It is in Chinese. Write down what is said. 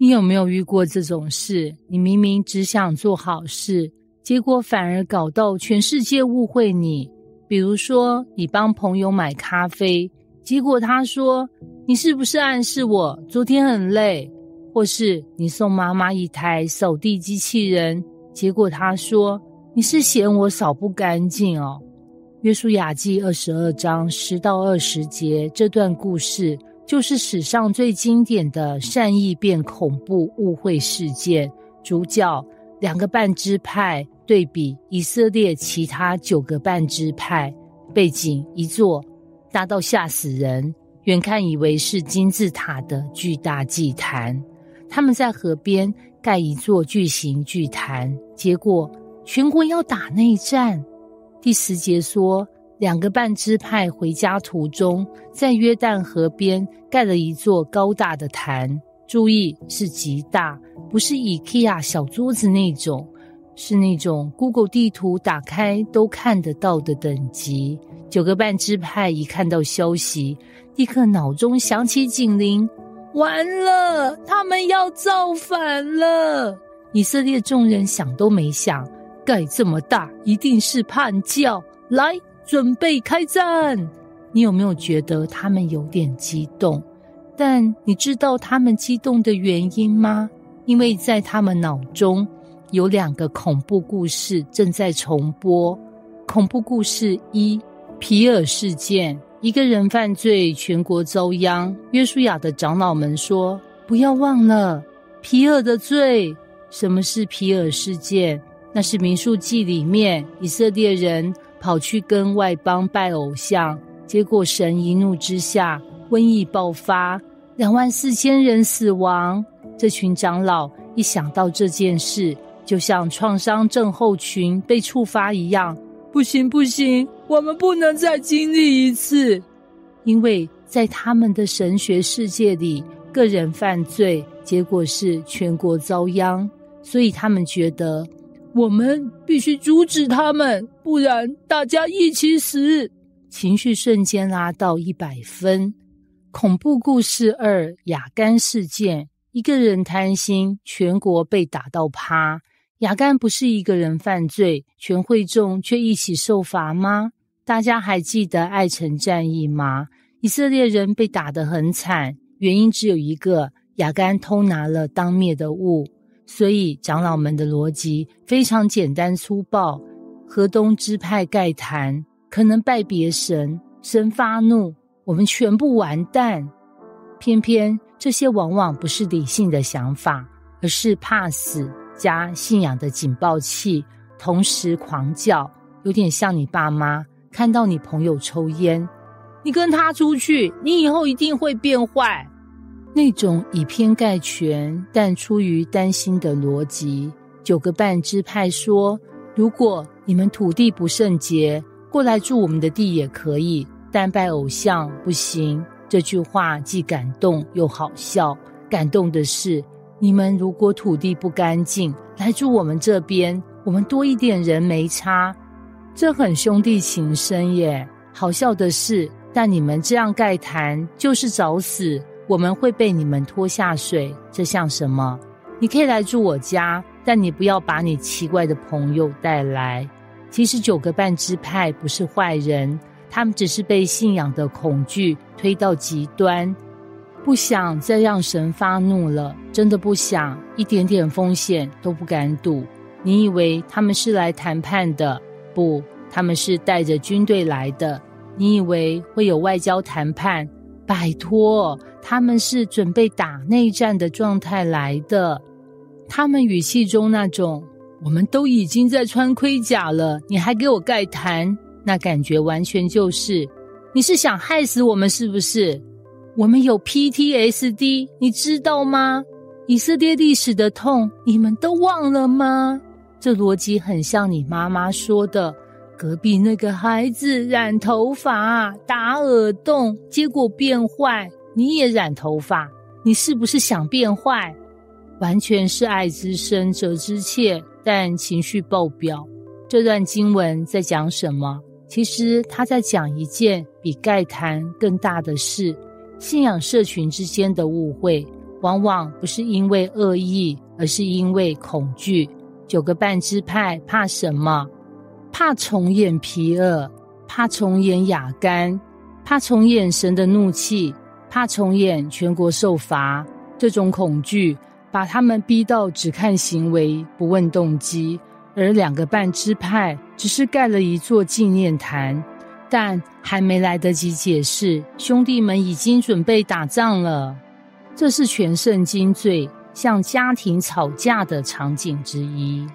你有沒有遇過這種事？你明明只想做好事，結果反而搞到全世界誤會你。比如說，你幫朋友買咖啡，結果他說，你是不是暗示我昨天很累？或是你送媽媽一台掃地機器人，結果他說，你是嫌我掃不乾淨哦。約書亞記22章10到20節，這段故事就是史上最經典的善意變恐怖誤會事件。主角2個半支派對比以色列其他9個半支派，背景一座大到嚇死人，遠看以為是金字塔的巨大祭壇。他們在河邊蓋一座巨型祭壇，結果全國要打內戰。第10節說，2個半支派回家途中，在約旦河邊蓋了一座高大的壇，注意是極大，不是 IKEA 小桌子那種，是那種 Google 地圖打開都看得到的等級。9個半支派一看到消息，立刻腦中響起警鈴，完了，他們要造反了！以色列眾人想都沒想，蓋這麼大，一定是叛教，來，準備開戰。你有沒有覺得他們有點激動？但你知道他們激動的原因嗎？因為在他們腦中有2個恐怖故事正在重播。恐怖故事1，皮珥事件。一個人犯罪，全國遭殃。約書亞的長老們說，不要忘了皮珥的罪。什麼是皮珥事件？那是民數記裡面以色列人跑去跟外邦拜偶像，結果神一怒之下瘟疫爆發，24000人死亡。這群長老一想到這件事，就像創傷症候群被觸發一樣，不行，我們不能再經歷一次。因為在他們的神學世界裡，個人犯罪，結果是全國遭殃，所以他們覺得我們必須阻止他們，不然大家一起死。情緒瞬間拉到100分。恐怖故事2，亞干事件。一個人貪心，全國被打到趴。亞干不是一個人犯罪，全會眾卻一起受罰嗎？大家還記得艾城戰役嗎？以色列人被打得很慘，原因只有一個，亞干偷拿了當滅的物。所以長老們的邏輯非常簡單粗暴，河東支派蓋壇，可能拜別神，神發怒，我們全部完蛋。偏偏這些往往不是理性的想法，而是怕死加信仰的警報器，同時狂叫，有點像你爸媽看到你朋友抽煙，你跟他出去，你以後一定會變壞。那種以偏概全但出於擔心的邏輯。9個半支派說，如果你們土地不聖潔，過來住我們的地也可以，但拜偶像不行。這句話既感動又好笑。感動的是，你們如果土地不乾淨，來住我們這邊，我們多一點人沒差，這很兄弟情深耶。好笑的是，但你們這樣蓋壇就是找死，我們會被你們拖下水，這像什麼？你可以來住我家，但你不要把你奇怪的朋友帶來。其實9個半支派不是壞人，他們只是被信仰的恐懼推到極端，不想再讓神發怒了，真的不想，一點點風險都不敢賭。你以為他們是來談判的？不，他們是帶着軍隊來的。你以為會有外交談判？拜託，他們是準備打內戰的狀態來的。他們語氣中那種，我們都已經在穿盔甲了，你還給我蓋壇，那感覺完全就是，你是想害死我們是不是？我們有 PTSD， 你知道嗎？以色列歷史的痛，你們都忘了嗎？這邏輯很像你媽媽說的，隔壁那個孩子染頭髮，打耳洞，結果變壞，你也染頭髮，你是不是想變壞？完全是愛之深責之切，但情緒爆表。這段經文在講什麼？其實他在講一件比蓋壇更大的事，信仰社群之間的誤會。往往不是因為惡意，而是因為恐懼。9個半支派怕什麼？怕重演皮珥，怕重演亞干，怕重演神的怒氣，怕重演全國受罰。這種恐懼把他們逼到只看行為，不問動機。而2個半支派只是蓋了一座紀念壇，但還沒來得及解釋，兄弟們已經準備打仗了。這是全聖經最像家庭吵架的場景之一。